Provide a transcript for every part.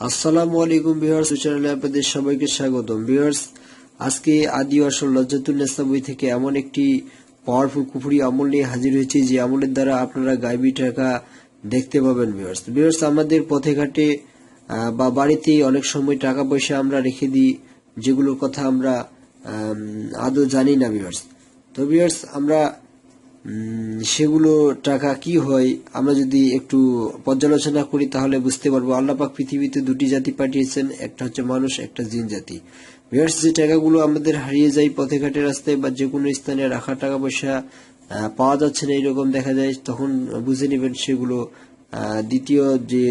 আসসালামু আলাইকুম ভিউয়ার্স, চ্যানেলে আপনাদের সবাইকে স্বাগতম। ভিউয়ার্স, আজকে আদি আসল লজ্জাতুন্নেসা বই থেকে এমন একটি পাওয়ারফুল কুফরি আমল নিয়ে হাজির হয়েছি যে আমলের দ্বারা আপনারা গায়েবী টাকা দেখতে পাবেন। ভিউয়ার্স, আমাদের পথে ঘাটে বা বাড়িতে অনেক সময় টাকা পয়সা আমরা রেখে দিই, যেগুলোর কথা আমরা আদৌ জানি না। তো ভিউয়ার্স, আমরা সেগুলো টাকা কি হয় আমরা যদি একটু পর্যালোচনা করি তাহলে বুঝতে পারবো। আল্লাহ পাক পৃথিবীতে দুটি জাতি পাঠিয়েছেন, একটা হচ্ছে মানুষ, একটা জিন জাতি। ভিউয়ার্স, যে টাকাগুলো আমাদের হারিয়ে যায় পথে ঘাটে রাস্তায় বা যে কোনো স্থানে রাখা টাকা পয়সা পাওয়া যাচ্ছে না এরকম দেখা যায়, তখন বুঝে নেবেন সেগুলো দ্বিতীয় যে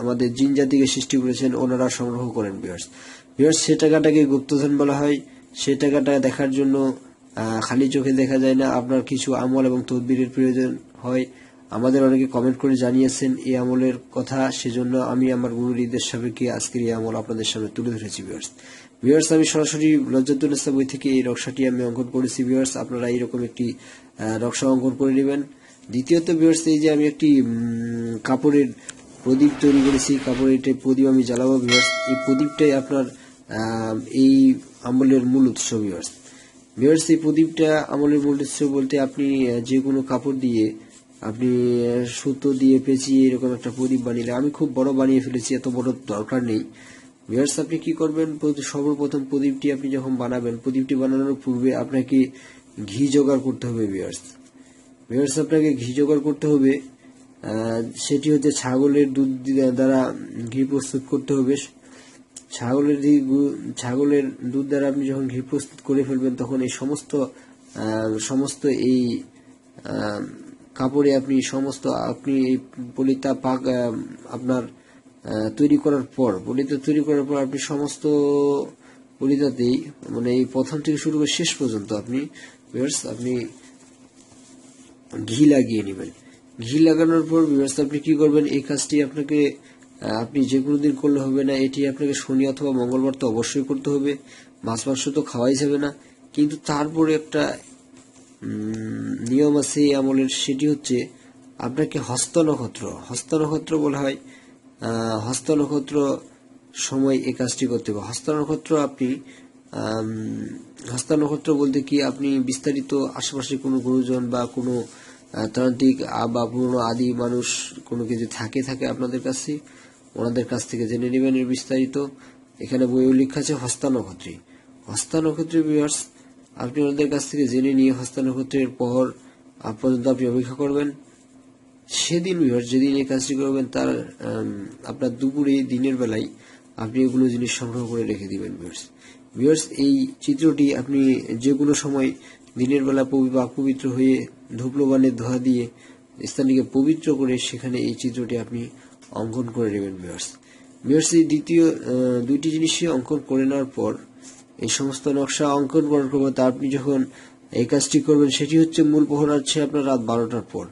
আমাদের জিন জাতিকে সৃষ্টি করেছেন ওনারা সংগ্রহ করেন। ভিউয়ার্স, সে টাকাটাকে গুপ্তধন বলা হয়। সে টাকাটা দেখার জন্য খালি চোখে দেখা যায় না, আপনার কিছু আমল এবং তদবিরের প্রয়োজন হয়। আমাদের অনেকে কমেন্ট করে জানিয়েছেন এই আমলের কথা, সেজন্য আমি আমার গুরুর ঈদের সাপেক্ষে আজকের এই আমল আপনাদের সামনে তুলে ধরেছি। ভিউয়ার্স, আমি সরাসরি লজ্জাতুন্নেসা বই থেকে এই নকশাটি আমি অঙ্কন করেছি। ভিউয়ার্স, আপনারা এইরকম একটি নকশা অঙ্কন করে নেবেন। দ্বিতীয়ত ভিউয়ার্স, এই যে আমি একটি কাপড়ের প্রদীপ তৈরি করেছি, কাপড়ের প্রদীপ আমি জ্বালাবো। ভিউয়ার্স, এই প্রদীপটাই আপনার এই আমলের মূল উৎস। ভিউয়ার্স, এই প্রদীপটা আমলের মূল উৎস বলতে আপনি যে কোনো কাপড় দিয়ে আপনি সুতো দিয়ে পেঁচিয়ে এরকম একটা প্রদীপ বানিয়ে, আমি খুব বড় বানিয়ে ফেলেছি, এত বড় দরকার নেই। ভিউয়ার্স, আপনি কি করবেন, সর্বপ্রথম প্রদীপটি আপনি যখন বানাবেন, প্রদীপটি বানানোর পূর্বে আপনাকে ঘি জোগাড় করতে হবে। ভিউয়ার্স, আপনাকে ঘি জোগাড় করতে হবে, সেটি হচ্ছে ছাগলের দুধ দ্বারা ঘি প্রস্তুত করতে হবে। ছাগলের দুধ দ্বারা আপনি যখন ঘি প্রস্তুত করে ফেলবেন তখন এই সমস্ত এই কাপড়ে আপনি এই পলিতা পাক আপনার তৈরি করার পর আপনি সমস্ত পলিতাতেই, মানে এই প্রথম থেকে শুরু করে শেষ পর্যন্ত আপনি ঘি লাগিয়ে নেবেন। ঘি লাগানোর পর ভিউয়ার্স, আপনি কি করবেন, এই কাজটি আপনি যে কোনো দিন করলে হবে না, এটি আপনাকে শনি অথবা মঙ্গলবার তো অবশ্যই করতে হবে। মাছ মাংস তো খাওয়াই যাবে না, কিন্তু তারপরে একটা নিয়ম আছে এই আমলের, সেটি হচ্ছে আপনাকে হস্ত নক্ষত্র বলা হয়, হস্ত নক্ষত্র সময় এই কাজটি করতে হবে। হস্ত নক্ষত্র বলতে কি, আপনি বিস্তারিত আশেপাশে কোনো গুরুজন বা কোনো তান্ত্রিক বা পুরনো আদি মানুষ কোনো কিছু থাকে আপনাদের কাছে, ওনাদের কাছ থেকে জেনে নেবেন এর বিস্তারিত। এখানে বই উল্লেখ আছে হস্তা নক্ষত্রে ভিউয়ার্স, আপনি ওনাদের কাছ থেকে জেনে নিয়ে হস্তা নক্ষত্রের পর পর্যন্ত আপনি অপেক্ষা করবেন। সেদিন ভিউয়ার্স, যেদিন এই কাজটি করবেন তার আপনার দুপুরে দিনের বেলায় আপনি এগুলো জিনিস সংগ্রহ করে রেখে দিবেন। ভিউয়ার্স, এই চিত্রটি আপনি যে কোনো সময় দিনের বেলা পবিত্র হয়ে ধূপবানের ধোঁয়া দিয়ে স্থানটিকে পবিত্র করে সেখানে এই চিত্রটি আপনি অঙ্কন করে নেবেন। ভিউয়ার্স, এই দুইটি জিনিসই অঙ্কন করে নেওয়ার পর এই সমস্ত নকশা অঙ্কন করার পর আপনি যখন এই কাজটি করবেন, সেটি হচ্ছে মূল প্রহর আছে আপনার রাত 12টার পর,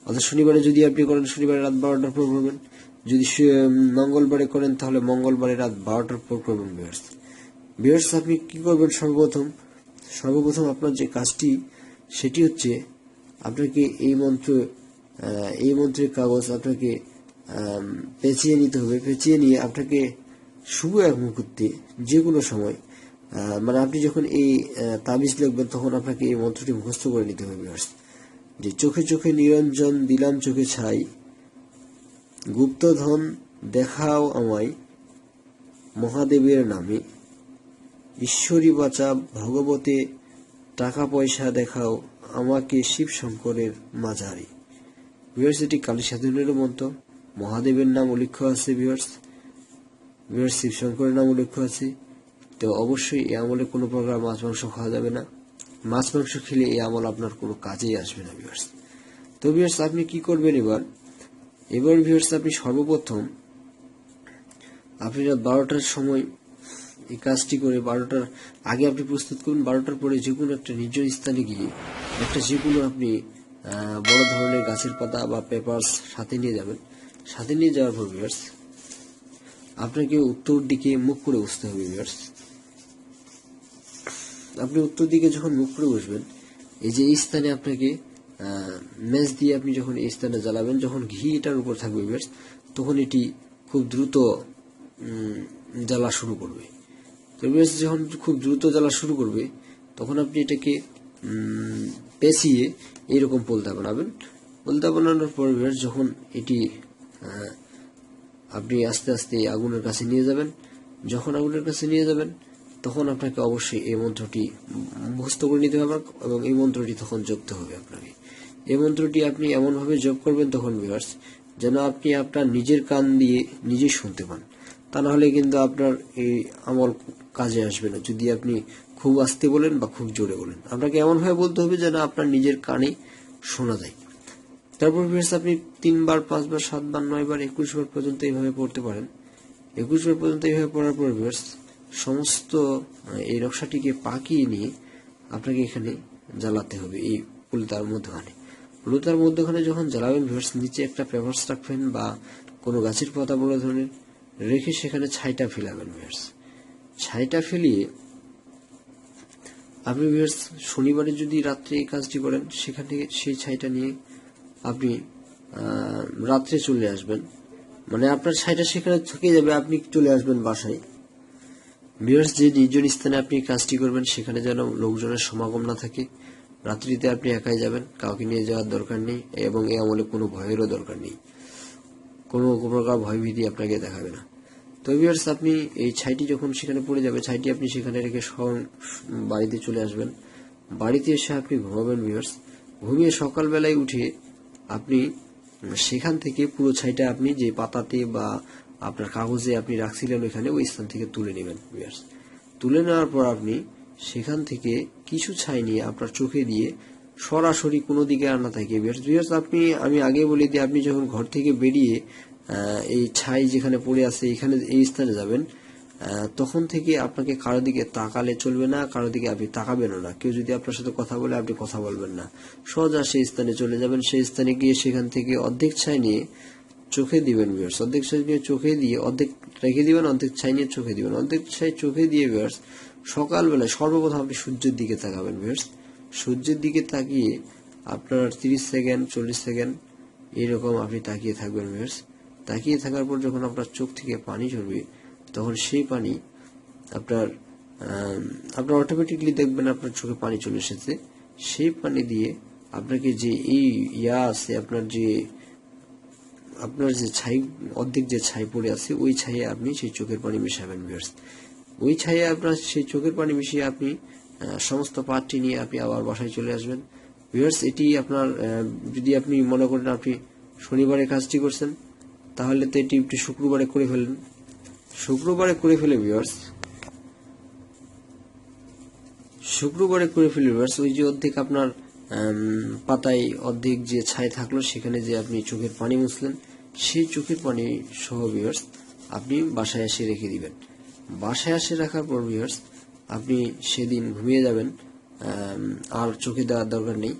অর্থাৎ শনিবারে যদি আপনি করেন শনিবারে রাত 12টার পর করবেন, যদি মঙ্গলবারে করেন তাহলে মঙ্গলবারে রাত 12টার পর করবেন। ভিউয়ার্স, আপনি কি করবেন, সর্বপ্রথম আপনার যে কাজটি সেটি হচ্ছে আপনাকে এই মন্ত্রের কাগজ আপনাকে পেঁচিয়ে নিতে হবে। পেঁচিয়ে নিয়ে আপনাকে শুভ এক মুহূর্তে যে কোনো সময়, মানে আপনি যখন এই তাবিজ লিখবেন তখন আপনাকে এই মন্ত্রটি মুখস্থ করে নিতে হবে। যে চোখে চোখে নিরঞ্জন দিলাম চোখে ছাই, গুপ্তধন দেখাও আমায় মহাদেবের নামে, ঈশ্বরী বাঁচা ভগবতে টাকা পয়সা দেখাও আমাকে শিব শঙ্করের মাঝারি। ভিউয়ার্স, এটি কালী সাধনের মন্ত্র, মহাদেবের নাম উল্লেখ আছে। ভিউয়ার্স, শিব শঙ্করের নাম উল্লেখ আছে। তো অবশ্যই এই আমলে কোনো প্রকার মাছ মাংস খাওয়া যাবে না, মাছ মাংস খেলে এই আমল আপনার কোনো কাজেই আসবে না। তো ভিউয়ার্স, আপনি কি করবেন এবার ভিউয়ার্স, আপনি সর্বপ্রথম আপনি রাত 12টার সময় এই কাজটি করে 12টার আগে আপনি প্রস্তুত করুন। 12টার পরে যে কোনো একটা নির্জন স্থানে গিয়ে যে কোনো আপনি বড় ধরনের গাছের পাতা বা পেপারস সাথে নিয়ে যাবেন। সাথে নিয়ে যাওয়ার পর ভিউয়ার্স, আপনাকে উত্তর দিকে মুখ করে বসতে হবে। ভিউয়ার্স, আপনি উত্তর দিকে যখন মুখ করে বসবেন, এই যে এই স্থানে আপনাকে ম্যাচ দিয়ে আপনি যখন এই স্থানে জ্বালাবেন, যখন ঘি এটার উপর থাকবে ভিউয়ার্স, তখন এটি খুব দ্রুত জ্বালা শুরু করবে। তো ভিউয়ার্স যখন খুব দ্রুত জ্বালা শুরু করবে তখন আপনি এটাকে পেঁচিয়ে এইরকম পোলতা বানাবেন। পোলতা বানানোর পর ভিউয়ার্স যখন এটি আপনি আস্তে আস্তে আগুনের কাছে নিয়ে যাবেন, যখন আগুনের কাছে নিয়ে যাবেন তখন আপনাকে অবশ্যই এই মন্ত্রটি মুখস্থ করে নিতে হবে এবং এই মন্ত্রটি তখন জপতে হবে আপনাকে। এই মন্ত্রটি আপনি এমনভাবে জপ করবেন তখন ভিউয়ার্স যেন আপনি আপনার নিজের কান দিয়ে নিজেই শুনতে পান, তা না হলে কিন্তু আপনার এই আমল কাজে আসবে না যদি আপনি খুব আস্তে বলেন বা খুব জোরে বলেন। আপনাকে এমনভাবে বলতে হবে যেন আপনার নিজের কানে শোনা যায়। তারপর ভিউয়ার্স আপনি 3 বার 5 বার 7 বার 9 বার 21 বার পর্যন্ত এইভাবে পড়তে পারেন। 21 বার পর্যন্ত এইভাবে পড়ার পর ভিউয়ার্স সমস্ত এই নকশাটিকে পাকিয়ে নিয়ে আপনাকে এখানে জ্বালাতে হবে এই পুলতার মধ্যখানে। পুলতার মধ্যখানে যখন জ্বালাবেন ভিউয়ার্স নিচে একটা পেপারস রাখবেন বা কোনো গাছের পাতা বড় ধরনের রেখে সেখানে ছাইটা ফেলাবেন ভিউয়ার্স। ছাইটা ফেলিয়ে আপনি ভিউয়ার্স শনিবারে যদি রাত্রে এই কাজটি করেন সেখান থেকে সেই ছাইটা নিয়ে আপনি রাত্রে চলে আসবেন, মানে আপনার ছাইটা সেখানে থেকে যাবে, আপনি চলে আসবেন বাসায়। ভিউয়ার্স যে নির্জন স্থানে আপনি কাজটি করবেন সেখানে যেন লোকজনের সমাগম না থাকে। রাত্রিতে আপনি একাই যাবেন, কাউকে নিয়ে যাওয়ার দরকার নেই এবং এই আমলে কোনো ভয়েরও দরকার নেই, কোনো প্রকার ভয়ভীতি আপনাকে দেখাবে না। তো ভিউয়ার্স আপনি এই ছাইটি যখন সেখানে পড়ে যাবে ছাইটি আপনি সেখানে রেখে বাড়িতে চলে আসবেন। বাড়িতে এসে আপনি ঘুমাবেন ভিউয়ার্স। ঘুমিয়ে সকালবেলায় উঠে আপনি সেখান থেকে পুরো ছাইটা আপনি যে পাতাতে বা আপনার কাগজে আপনি রাখছিলেন ওইখানে ওই স্থান থেকে তুলে নেবেন ভিউয়ার্স। তুলে নেওয়ার পর আপনি সেখান থেকে কিছু ছাই নিয়ে আপনার চোখে দিয়ে সরাসরি কোনো দিকে আর না থাকে ভিউয়ার্স আপনি আমি আগে বলে দিই আপনি যখন ঘর থেকে বেরিয়ে এই ছাই যেখানে পড়ে আছে এখানে এই স্থানে যাবেন তখন থেকে আপনাকে কারো দিকে তাকালে চলবে না, কারো দিকে আপনি তাকাবেনও না। কেউ যদি আপনার সাথে কথা বলে আপনি কথা বলবেন না, সোজা সেই স্থানে চলে যাবেন। সেই স্থানে গিয়ে সেখান থেকে অর্ধেক ছাই নিয়ে চোখে দিবেন ভিউয়ার্স। অর্ধেক ছাই নিয়ে চোখে দিয়ে অর্ধেক রেখে দিবেন, অর্ধেক ছাই নিয়ে চোখে দিবেন। অর্ধেক ছাই চোখে দিয়ে ভিউয়ার্স সকালবেলায় সর্বপ্রথম আপনি সূর্যের দিকে তাকাবেন ভিউয়ার্স। সূর্যের দিকে তাকিয়ে আপনার 30 সেকেন্ড 40 সেকেন্ড এরকম আপনি তাকিয়ে থাকবেন ভিউয়ার্স। তাকিয়ে থাকার পর যখন আপনার চোখ থেকে পানি ঝরবে তখন সেই পানি আপনার অটোমেটিকলি দেখবেন আপনার চোখে পানি চলে এসেছে। সেই পানি দিয়ে আপনাকে যে এই আছে আপনার যে ছাই অর্ধেক যে ছাই পড়ে আছে ওই ছাইয়ে আপনি সেই চোখের পানি মিশাবেন ভিউয়ার্স। ওই ছাইয়ে আপনার সেই চোখের পানি মিশিয়ে আপনি সমস্ত পাঠটি নিয়ে আপনি আবার বাসায় চলে আসবেন ভিউয়ার্স। এটি আপনার যদি আপনি মনে করেন আপনি শনিবারে কাজটি করছেন তাহলে তো এটি একটু শুক্রবারে করে ফেলেন। শুক্রবারে করে ফেলে ভিউয়ার্স ওই যে অর্ধেক আপনার পাতায় অর্ধেক যে ছাই থাকলো সেখানে যে আপনি চোখের পানি মুছলেন সেই চোখের পানি সহ ভিউয়ার্স আপনি বাসায় এসে রেখে দিবেন। বাসায় এসে রাখার পর ভিউয়ার্স আপনি সেদিন ঘুমিয়ে যাবেন, আর চোখে দেওয়ার দরকার নেই।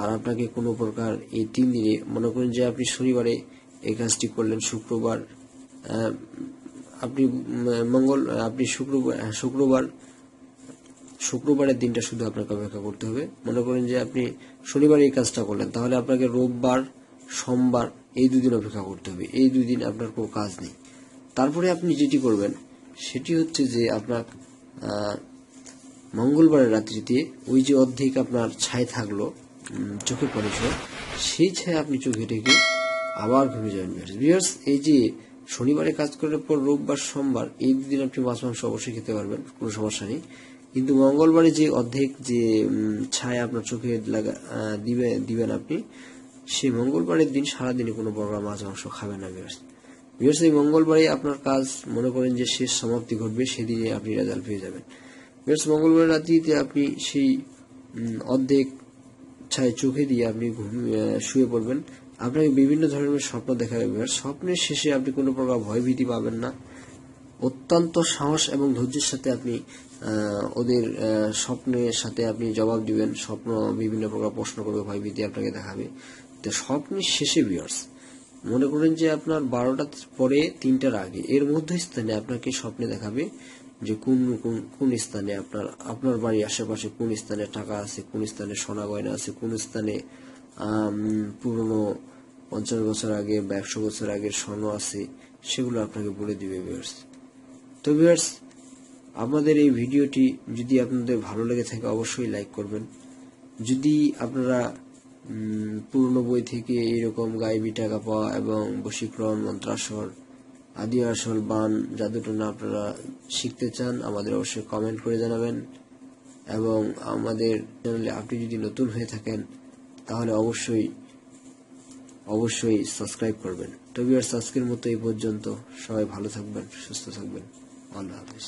আর আপনাকে কোনো প্রকার এই 3 দিনে মনে করেন যে আপনি শনিবারে এই কাজটি করলেন, শুক্রবার আপনি আপনি শুক্রবারের দিনটা শুধু আপনাকে অপেক্ষা করতে হবে। মনে করেন যে আপনি শনিবারে এই কাজটা করলেন তাহলে আপনাকে রোববার সোমবার এই 2 দিন অপেক্ষা করতে হবে। এই 2 দিন আপনার কোনো কাজ নেই। তারপরে আপনি যেটি করবেন সেটি হচ্ছে যে আপনার মঙ্গলবারের রাত্রিতে ওই যে অর্ধেক আপনার ছাই থাকলো চোখের পানি সহ সেই ছাই আপনি চোখে রেখে আবার ঘুমিয়ে যাবেন ভিউয়ার্স। এই যে শনিবারে কাজ করার পর রোববার সোমবার এই 2 দিন আপনি মাছ মাংস অবশ্যই খেতে পারবেন, কোনো সমস্যা নেই। কিন্তু মঙ্গলবারে যে অর্ধেক যে ছাই আপনার চোখে দিবেন আপনি সেই মঙ্গলবারের দিন সারাদিনে কোনো প্রকার মাছ মাংস খাবেন না ভিউয়ার্স। এই মঙ্গলবারে আপনার কাজ মনে করেন যে শেষ সমাপ্তি ঘটবে, সেদিনে আপনি রেজাল্ট পেয়ে যাবেন ভিউয়ার্স। মঙ্গলবারের রাত্রিতে আপনি সেই অর্ধেক ছাই চোখে দিয়ে আপনি শুয়ে পড়বেন। আপনাকে বিভিন্ন ধরনের স্বপ্ন দেখাবে ভিউয়ার্স। স্বপ্নের শেষে আপনি কোনো প্রকার ভয়ভীতি পাবেন না, অত্যন্ত সাহস এবং ধৈর্যের সাথে আপনি ওদের স্বপ্নের সাথে আপনি জবাব দিবেন। স্বপ্ন বিভিন্ন প্রকার প্রশ্ন করবে, ভয়ভীতি আপনাকে দেখাবে। তো স্বপ্নের শেষে ভিউয়ার্স মনে করেন যে আপনার 12টার পরে 3টার আগে এর মধ্যস্থানে আপনাকে স্বপ্নে দেখাবে যে কোন স্থানে আপনার বাড়ির আশেপাশে কোন স্থানে টাকা আছে, কোন স্থানে সোনা গয়না আছে, কোন স্থানে পুরনো 50 বছর আগে বা 100 বছর আগের স্বর্ণ আছে, সেগুলো আপনাকে বলে দিবে ভিউয়ার্স। তো ভিউয়ার্স, আমাদের এই ভিডিওটি যদি আপনাদের ভালো লেগে থাকে অবশ্যই লাইক করবেন। যদি আপনারা পুরনো বই থেকে এরকম গায়েবী টাকা পাওয়া এবং বশীকরণ, মন্ত্রাসর, আদি আসল, বান, জাদুটোনা আপনারা শিখতে চান, আমাদের অবশ্যই কমেন্ট করে জানাবেন। এবং আমাদের চ্যানেলে আপনি যদি নতুন হয়ে থাকেন তাহলে অবশ্যই সাবস্ক্রাইব করবেন। তো ভিউয়ার্স, আজকের মতো এই পর্যন্ত। সবাই ভালো থাকবেন, সুস্থ থাকবেন। আল্লাহ হাফেজ।